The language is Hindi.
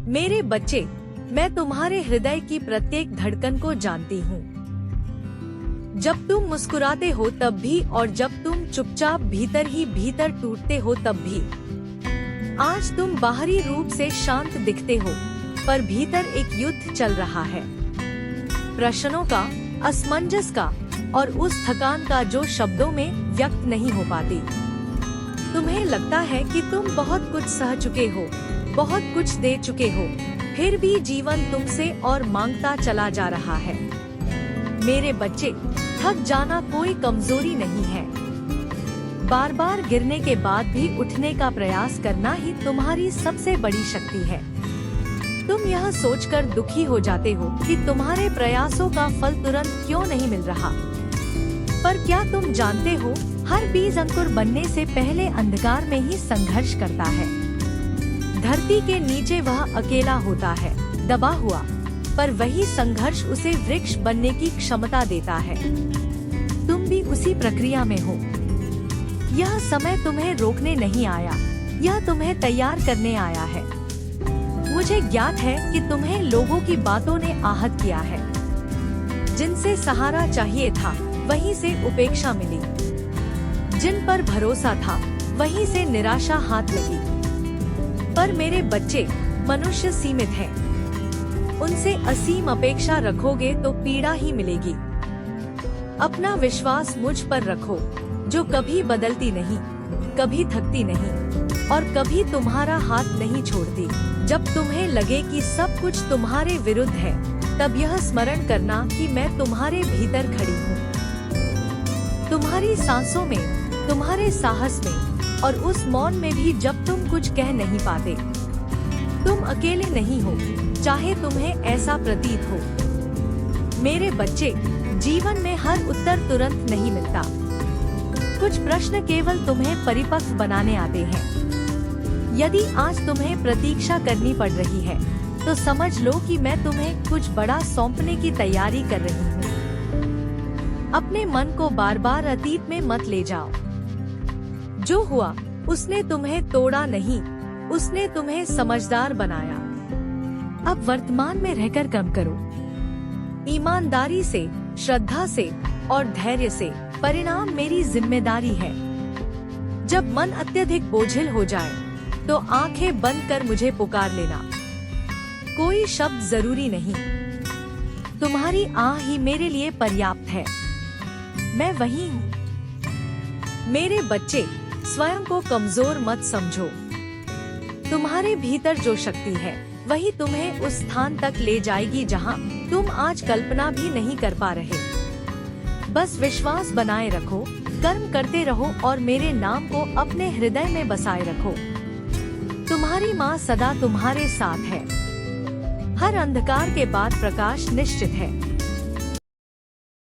मेरे बच्चे, मैं तुम्हारे हृदय की प्रत्येक धड़कन को जानती हूँ। जब तुम मुस्कुराते हो तब भी और जब तुम चुपचाप भीतर ही भीतर टूटते हो तब भी। आज तुम बाहरी रूप से शांत दिखते हो, पर भीतर एक युद्ध चल रहा है। प्रश्नों का, असमंजस का और उस थकान का जो शब्दों में व्यक्त नहीं हो पाती। तुम्हें लगता है कि तुम बहुत कुछ सह चुके हो, बहुत कुछ दे चुके हो, फिर भी जीवन तुमसे और मांगता चला जा रहा है। मेरे बच्चे, थक जाना कोई कमजोरी नहीं है। बार बार गिरने के बाद भी उठने का प्रयास करना ही तुम्हारी सबसे बड़ी शक्ति है। तुम यह सोचकर दुखी हो जाते हो कि तुम्हारे प्रयासों का फल तुरंत क्यों नहीं मिल रहा। पर क्या तुम जानते हो, हर बीज अंकुर बनने से पहले अंधकार में ही संघर्ष करता है। धरती के नीचे वह अकेला होता है, दबा हुआ, पर वही संघर्ष उसे वृक्ष बनने की क्षमता देता है। तुम भी उसी प्रक्रिया में हो। यह समय तुम्हें रोकने नहीं आया, यह तुम्हें तैयार करने आया है। मुझे ज्ञात है कि तुम्हें लोगों की बातों ने आहत किया है। जिनसे सहारा चाहिए था, वहीं से उपेक्षा मिली। जिन पर भरोसा था, वहीं से निराशा हाथ लगी। पर मेरे बच्चे, मनुष्य सीमित है। उनसे असीम अपेक्षा रखोगे तो पीड़ा ही मिलेगी। अपना विश्वास मुझ पर रखो, जो कभी बदलती नहीं, कभी थकती नहीं और कभी तुम्हारा हाथ नहीं छोड़ती। जब तुम्हें लगे कि सब कुछ तुम्हारे विरुद्ध है, तब यह स्मरण करना कि मैं तुम्हारे भीतर खड़ी हूँ। तुम्हारी सांसों में, तुम्हारे साहस में और उस मौन में भी जब तुम कुछ कह नहीं पाते। तुम अकेले नहीं हो, चाहे तुम्हें ऐसा प्रतीत हो। मेरे बच्चे, जीवन में हर उत्तर तुरंत नहीं मिलता। कुछ प्रश्न केवल तुम्हें परिपक्व बनाने आते हैं। यदि आज तुम्हें प्रतीक्षा करनी पड़ रही है, तो समझ लो कि मैं तुम्हें कुछ बड़ा सौंपने की तैयारी कर रही हूँ। अपने मन को बार बार अतीत में मत ले जाओ। जो हुआ, उसने तुम्हें तोड़ा नहीं, उसने तुम्हें समझदार बनाया। अब वर्तमान में रहकर काम करो, ईमानदारी से, श्रद्धा से और धैर्य से। परिणाम मेरी जिम्मेदारी है। जब मन अत्यधिक बोझिल हो जाए, तो आंखें बंद कर मुझे पुकार लेना। कोई शब्द जरूरी नहीं, तुम्हारी आह ही मेरे लिए पर्याप्त है। मैं वही हूँ। मेरे बच्चे, स्वयं को कमजोर मत समझो। तुम्हारे भीतर जो शक्ति है, वही तुम्हें उस स्थान तक ले जाएगी जहाँ तुम आज कल्पना भी नहीं कर पा रहे। बस विश्वास बनाए रखो, कर्म करते रहो और मेरे नाम को अपने हृदय में बसाए रखो। तुम्हारी माँ सदा तुम्हारे साथ है। हर अंधकार के बाद प्रकाश निश्चित है।